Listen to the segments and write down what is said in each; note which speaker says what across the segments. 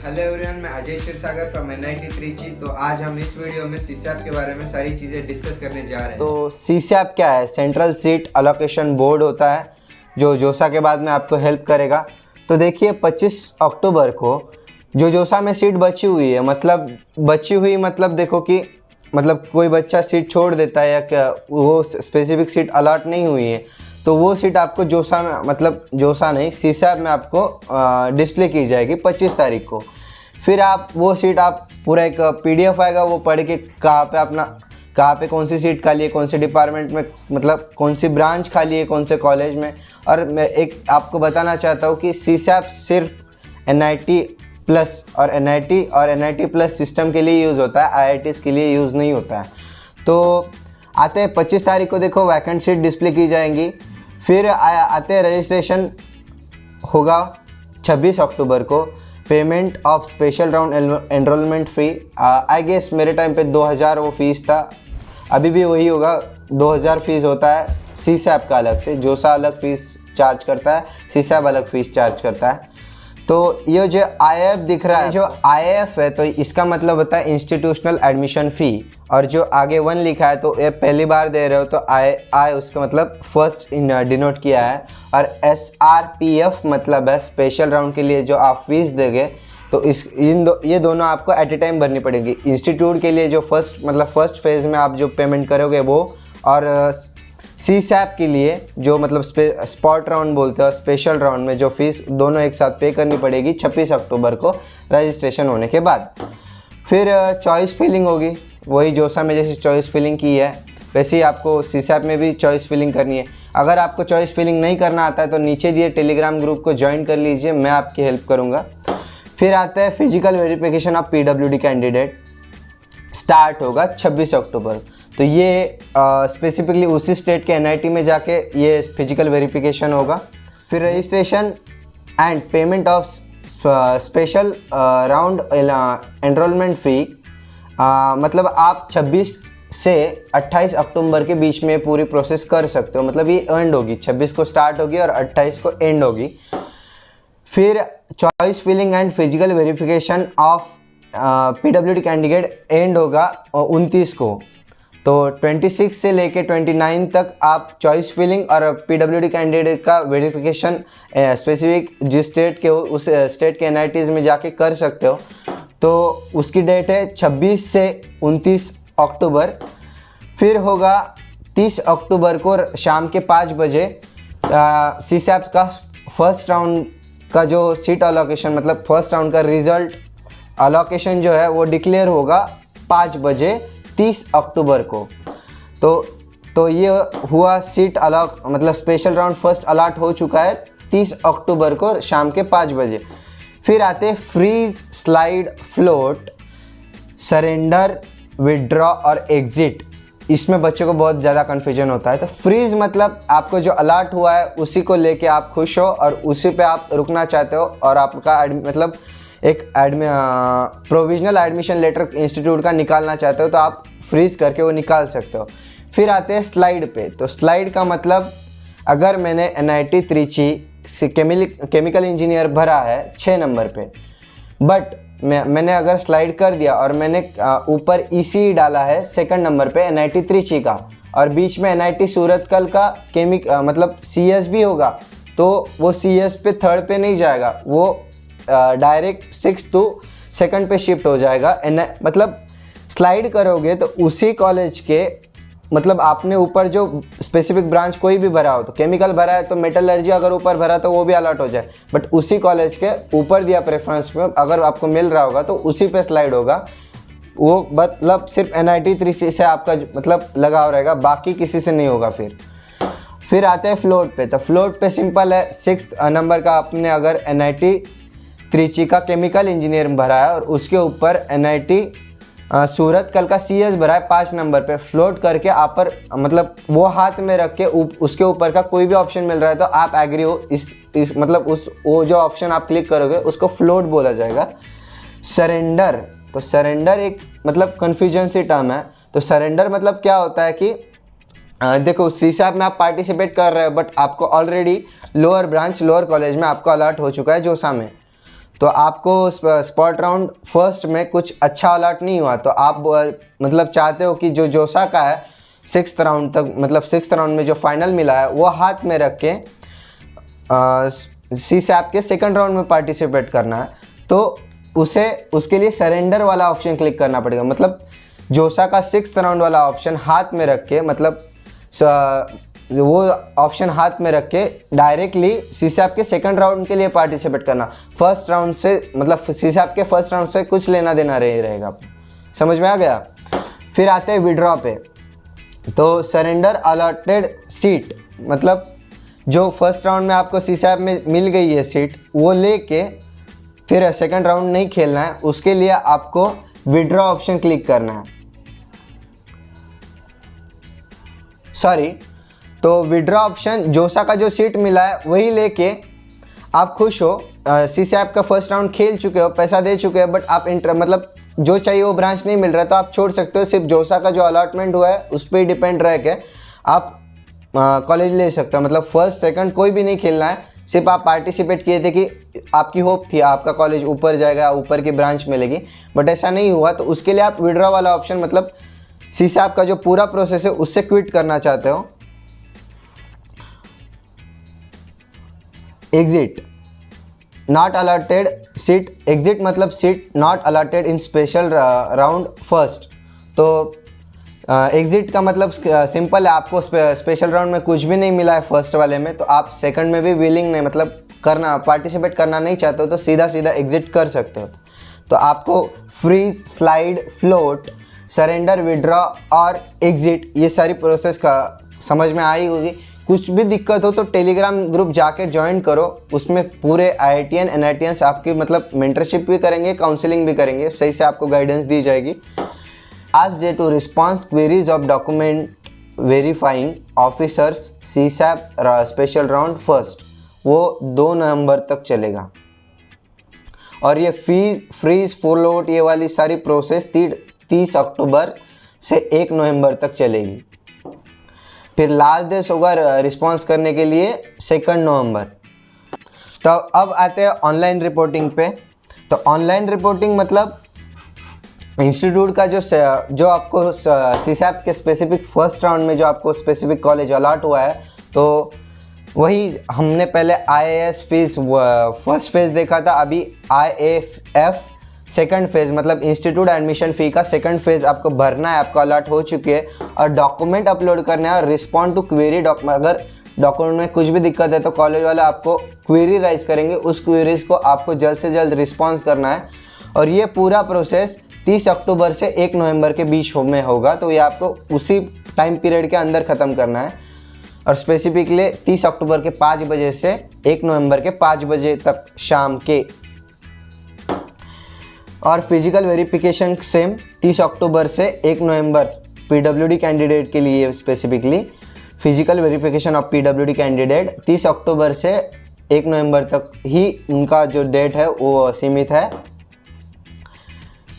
Speaker 1: Hello everyone, मैं Ajay Kshirsagar from NIT Trichy. तो आज हम इस वीडियो में सीसैप के बारे में सारी चीज़ें डिस्कस करने जा रहे हैं।
Speaker 2: तो सीसैप क्या है? सेंट्रल सीट अलोकेशन बोर्ड होता है जो जोसा के बाद में आपको हेल्प करेगा। तो देखिए 25 अक्टूबर को जो जोसा में सीट बची हुई है, मतलब देखो कि मतलब कोई बच्चा सीट छोड़ देता है या क्या वो स्पेसिफिक सीट अलॉट नहीं हुई है, तो वो सीट आपको जोसा में मतलब जोसा नहीं सीसैप में आपको डिस्प्ले की जाएगी 25 तारीख को। फिर आप वो सीट आप पूरा एक PDF आएगा, वो पढ़ के कहाँ पे कौन सी सीट खाली है, कौन से डिपार्टमेंट में, मतलब कौन सी ब्रांच खाली है, कौन से कॉलेज में। और मैं एक आपको बताना चाहता हूँ कि सीसैप सिर्फ NIT प्लस और NIT प्लस सिस्टम के लिए यूज़ होता है, IITs के लिए यूज़ नहीं होता है। तो आते हैं 25 तारीख को, देखो वैकेंट सीट डिस्प्ले की जाएंगी। फिर आते हैं रजिस्ट्रेशन होगा 26 अक्टूबर को। Payment of special round enrolment fee, I guess मेरे टाइम पे 2000 वो फीस था, अभी भी वही होगा। 2000 फीस होता है सीसैप का अलग से, जोसा अलग फ़ीस चार्ज करता है, सीसैप अलग फ़ीस चार्ज करता है। तो ये जो IIF दिख रहा है, जो IIF है, तो इसका मतलब होता है इंस्टीट्यूशनल एडमिशन फ़ी। और जो आगे 1 लिखा है तो ये पहली बार दे रहे हो, तो आई उसका मतलब फर्स्ट डिनोट किया है। और SRPF मतलब है स्पेशल राउंड के लिए जो आप फीस देंगे, तो ये दोनों आपको एट ए टाइम भरनी पड़ेगी। इंस्टीट्यूट के लिए जो फर्स्ट फेज़ में आप जो पेमेंट करोगे वो, और सीसैप के लिए जो मतलब स्पॉट राउंड बोलते हैं और स्पेशल राउंड में जो फीस, दोनों एक साथ पे करनी पड़ेगी 26 अक्टूबर को रजिस्ट्रेशन होने के बाद। फिर चॉइस फिलिंग होगी, वही जोसा में जैसे चॉइस फिलिंग की है वैसे ही आपको सीसैप में भी चॉइस फिलिंग करनी है। अगर आपको चॉइस फिलिंग नहीं करना आता है तो नीचे दिए टेलीग्राम ग्रुप को ज्वाइन कर लीजिए, मैं आपकी हेल्प करूँगा। फिर आता है physical verification of PWD candidate, start होगा 26 अक्टूबर। तो ये स्पेसिफिकली उसी स्टेट के NIT में जाके ये फिजिकल वेरिफिकेशन होगा। फिर registration and payment of special round enrolment fee, मतलब आप 26 से 28 अक्टूबर के बीच में पूरी प्रोसेस कर सकते हो। मतलब ये एंड होगी, 26 को स्टार्ट होगी और 28 को एंड होगी। फिर choice filling and physical verification of PWD candidate end होगा 29 को। तो 26 से लेके 29 तक आप चॉइस फिलिंग और PWD कैंडिडेट का वेरिफिकेशन स्पेसिफिक जिस स्टेट के हो उस स्टेट के NITs में जाके कर सकते हो। तो उसकी डेट है 26 से 29 अक्टूबर। फिर होगा 30 अक्टूबर को शाम के 5 बजे सीसैप का फर्स्ट राउंड का जो सीट अलोकेशन, मतलब फर्स्ट राउंड का रिजल्ट अलोकेशन जो है वो डिक्लेयर होगा 5 बजे 30 अक्टूबर को। तो ये हुआ सीट अलॉट, मतलब स्पेशल राउंड फर्स्ट अलॉट हो चुका है 30 अक्टूबर को शाम के 5 बजे। फिर आते freeze, slide, float, surrender, withdraw और एग्जिट। इसमें बच्चों को बहुत ज़्यादा कन्फ्यूजन होता है। तो फ्रीज मतलब आपको जो अलॉट हुआ है उसी को लेके आप खुश हो और उसी पे आप रुकना चाहते हो, और आपका मतलब एक प्रोविजनल एडमिशन लेटर इंस्टीट्यूट का निकालना चाहते हो तो आप फ्रीज करके वो निकाल सकते हो। फिर आते हैं स्लाइड पे। तो स्लाइड का मतलब, अगर मैंने NIT त्रिची से केमिकल इंजीनियर भरा है 6 नंबर पे, बट मैंने अगर स्लाइड कर दिया और मैंने ऊपर ECE डाला है 2nd नंबर पे NIT त्रिची का, और बीच में NIT सूरतकल का मतलब CS भी होगा, तो वो CS पे 3rd पे नहीं जाएगा, वो डायरेक्ट 6th to 2nd पे शिफ्ट हो जाएगा। मतलब स्लाइड करोगे तो उसी कॉलेज के, मतलब आपने ऊपर जो स्पेसिफिक ब्रांच कोई भी भरा हो, तो केमिकल भरा है तो मेटलर्जी अगर ऊपर भरा तो वो भी अलॉट हो जाए, बट उसी कॉलेज के ऊपर दिया प्रेफरेंस में अगर आपको मिल रहा होगा तो उसी पे स्लाइड होगा। वो मतलब सिर्फ NIT त्रिची से आपका मतलब लगाव रहेगा, बाकी किसी से नहीं होगा। फिर आते हैं फ्लोट पे। तो फ्लोट पे सिंपल है, 6th नंबर का आपने अगर NIT त्रिची का केमिकल इंजीनियर भरा है और उसके ऊपर NIT सूरतकल का CS भरा है 5 नंबर पे, फ्लोट करके आप पर मतलब वो हाथ में रख के उसके ऊपर का कोई भी ऑप्शन मिल रहा है तो आप एग्री हो इस मतलब वो जो ऑप्शन आप क्लिक करोगे उसको फ्लोट बोला जाएगा। सरेंडर, तो सरेंडर एक मतलब कन्फ्यूजन सी टर्म है। तो सरेंडर मतलब क्या होता है कि देखो सीसैप में आप पार्टिसिपेट कर रहे हो बट आपको already lower branch lower college में आपको अलॉट हो चुका है जोसा में, तो आपको स्पॉट राउंड फर्स्ट में कुछ अच्छा अलॉट नहीं हुआ, तो आप मतलब चाहते हो कि जो जोसा का है 6th राउंड तक, मतलब 6th राउंड में जो फाइनल मिला है वो हाथ में रख के सीसैप के 2nd राउंड में पार्टिसिपेट करना है, तो उसके लिए सरेंडर वाला ऑप्शन क्लिक करना पड़ेगा। मतलब जोसा का 6th राउंड वाला ऑप्शन हाथ में रख के, मतलब वो ऑप्शन हाथ में रख के डायरेक्टली सीसैप के 2nd राउंड के लिए पार्टिसिपेट करना। फर्स्ट राउंड से, मतलब सीसैप के 1st राउंड से कुछ लेना देना रहेगा। समझ में आ गया। फिर आते हैं विड्रॉ पे। तो सरेंडर अलॉटेड सीट, मतलब जो 1st राउंड में आपको सीसैप में मिल गई है सीट, वो लेके फिर 2nd राउंड नहीं खेलना है, उसके लिए आपको विड्रॉ ऑप्शन क्लिक करना है। सॉरी, तो विड्रॉ ऑप्शन, जोसा का जो सीट मिला है वही लेके आप खुश हो। सीसैप का 1st राउंड खेल चुके हो, पैसा दे चुके हो, बट आप मतलब जो चाहिए वो ब्रांच नहीं मिल रहा है, तो आप छोड़ सकते हो। सिर्फ जोसा का जो अलॉटमेंट हुआ है उस पर ही डिपेंड रह के आप कॉलेज ले सकते हो। मतलब 1st 2nd कोई भी नहीं खेलना है, सिर्फ आप पार्टिसिपेट किए थे कि आपकी होप थी आपका कॉलेज ऊपर जाएगा, ऊपर की ब्रांच मिलेगी, बट ऐसा नहीं हुआ। तो उसके लिए आप विड्रॉ वाला ऑप्शन, मतलब सीसैप का जो पूरा प्रोसेस है उससे क्विट करना चाहते हो। Exit not allotted seat, exit मतलब seat not allotted in special round first. तो एग्जिट का मतलब सिंपल है, आपको स्पेशल राउंड में कुछ भी नहीं मिला है फर्स्ट वाले में, तो आप 2nd में भी विलिंग नहीं, मतलब करना, पार्टिसिपेट करना नहीं चाहते हो, तो सीधा सीधा एग्जिट कर सकते हो। तो आपको freeze, slide, float, surrender, withdraw और एग्जिट, ये सारी प्रोसेस का समझ में आई होगी। कुछ भी दिक्कत हो तो टेलीग्राम ग्रुप जाके ज्वाइन करो, उसमें पूरे IITian NITians आपकी मतलब मेंटरशिप भी करेंगे, काउंसलिंग भी करेंगे, सही से आपको गाइडेंस दी जाएगी। Last day to response queries of document verifying officers CSAB special round first, वो 2 नवंबर तक चलेगा। और ये फ्रीज, फ्लोट, ये वाली सारी प्रोसेस 30 अक्टूबर से 1 नवंबर तक चलेगी। फिर लास्ट डेट होगा रिस्पॉन्स करने के लिए 2 नवंबर। तो अब आते हैं ऑनलाइन रिपोर्टिंग पे। तो ऑनलाइन रिपोर्टिंग मतलब इंस्टीट्यूट का जो आपको सीसैप के स्पेसिफिक 1st राउंड में जो आपको स्पेसिफिक कॉलेज अलॉट हुआ है, तो वही हमने पहले IAS फीस 1st फेज़ देखा था, अभी IAF 2nd फेज़, मतलब इंस्टीट्यूट एडमिशन फ़ी का 2nd फेज़ आपको भरना है, आपको अलॉट हो चुकी है। और डॉक्यूमेंट अपलोड करना है और रिस्पॉन्ड टू क्वेरी। अगर डॉक्यूमेंट में कुछ भी दिक्कत है तो कॉलेज वाले आपको क्वेरी राइज करेंगे, उस क्वेरीज़ को आपको जल्द से जल्द रिस्पॉन्स करना है। और ये पूरा प्रोसेस 30 अक्टूबर से 1 नवंबर के बीच में होगा, तो ये आपको उसी टाइम पीरियड के अंदर ख़त्म करना है। और स्पेसिफिकली 30 अक्टूबर के 5 बजे से 1 नवंबर के 5 बजे तक शाम के। और फिजिकल वेरिफिकेशन सेम 30 अक्टूबर से 1 नवंबर PWD कैंडिडेट के लिए, specifically physical verification of PWD candidate 30 अक्टूबर से 1 नवंबर तक ही उनका जो डेट है वो सीमित है।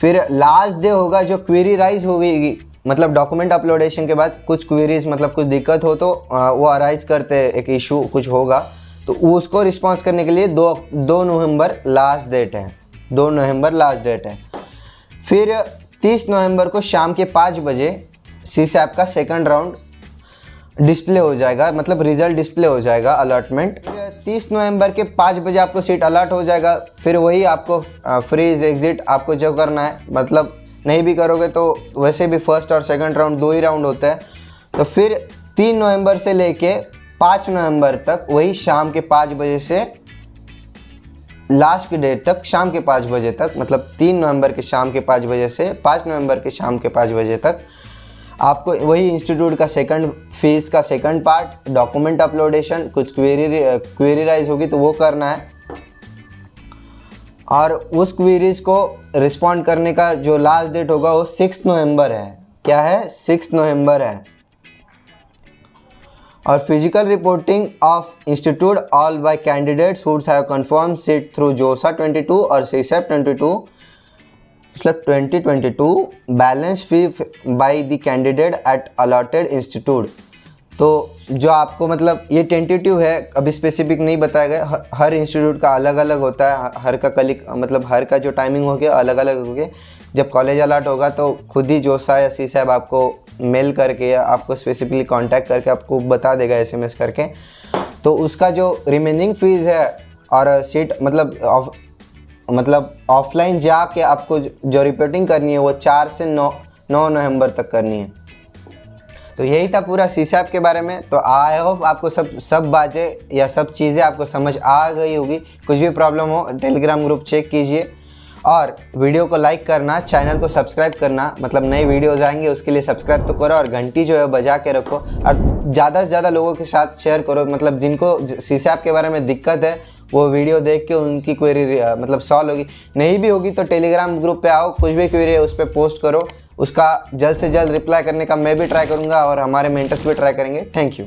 Speaker 2: फिर लास्ट डे होगा जो क्वेरी राइज होगी, मतलब डॉक्यूमेंट अपलोडेशन के बाद कुछ क्वेरीज, मतलब कुछ दिक्कत हो तो वो अराइज करते, एक इशू कुछ होगा तो उसको रिस्पॉन्स करने के लिए 2 नवंबर लास्ट डेट है। 2 नवंबर लास्ट डेट है। फिर 30 नवंबर को शाम के 5 बजे सीसैप का 2nd राउंड डिस्प्ले हो जाएगा, मतलब रिजल्ट डिस्प्ले हो जाएगा, अलॉटमेंट। 30 नवंबर के 5 बजे आपको सीट अलॉट हो जाएगा। फिर वही आपको फ्रीज, एग्जिट आपको जो करना है, मतलब नहीं भी करोगे तो वैसे भी 1st और 2nd राउंड 2 ही राउंड होता है। तो फिर 3 नवंबर से लेके 5 नवंबर तक वही शाम के 5 बजे से लास्ट की डेट तक, शाम के 5 बजे तक, मतलब 3 नवंबर के शाम के 5 बजे से 5 नवंबर के शाम के 5 बजे तक आपको वही इंस्टीट्यूट का 2nd फीस का 2nd पार्ट, डॉक्यूमेंट अपलोडेशन, कुछ क्वेरी राइज होगी तो वो करना है। और उस क्वेरीज को रिस्पॉन्ड करने का जो लास्ट डेट होगा वो 6 नवंबर है। क्या है? 6 नवंबर है। और physical reporting of institute all bye candidates who have confirm seat through जोसा 22 और सीसैप 22, मतलब 2022 balance fee by the candidate at allotted institute. तो जो आपको मतलब ये टेंटेटिव है, अभी स्पेसिफिक नहीं बताया गया, हर इंस्टीट्यूट का अलग अलग होता है, हर का मतलब हर का जो टाइमिंग हो गया अलग अलग हो गया। जब कॉलेज अलॉट होगा तो खुद ही जोसा या सी साहब आपको मेल करके या आपको स्पेसिफिकली कांटेक्ट करके आपको बता देगा SMS करके। तो उसका जो रिमेनिंग फीस है और सीट मतलब ऑफलाइन जाके आपको जो रिपोर्टिंग करनी है वो 4 से 9 नवंबर तक करनी है। तो यही था पूरा सीसैप के बारे में। तो आई होप आपको सब बातें या सब चीज़ें आपको समझ आ गई होगी। कुछ भी प्रॉब्लम हो टेलीग्राम ग्रुप चेक कीजिए और वीडियो को लाइक करना, चैनल को सब्सक्राइब करना, मतलब नए वीडियोज़ आएंगे उसके लिए सब्सक्राइब तो करो और घंटी जो है बजा के रखो और ज़्यादा से ज़्यादा लोगों के साथ शेयर करो। मतलब जिनको सीसैप के बारे में दिक्कत है वो वीडियो देख के उनकी क्वेरी मतलब सॉल्व होगी। नहीं भी होगी तो टेलीग्राम ग्रुप पे आओ, कुछ भी क्वेरी है उस पर पोस्ट करो, उसका जल्द से जल्द रिप्लाई करने का मैं भी ट्राई करूँगा और हमारे मेंटर्स भी ट्राई करेंगे। Thank you.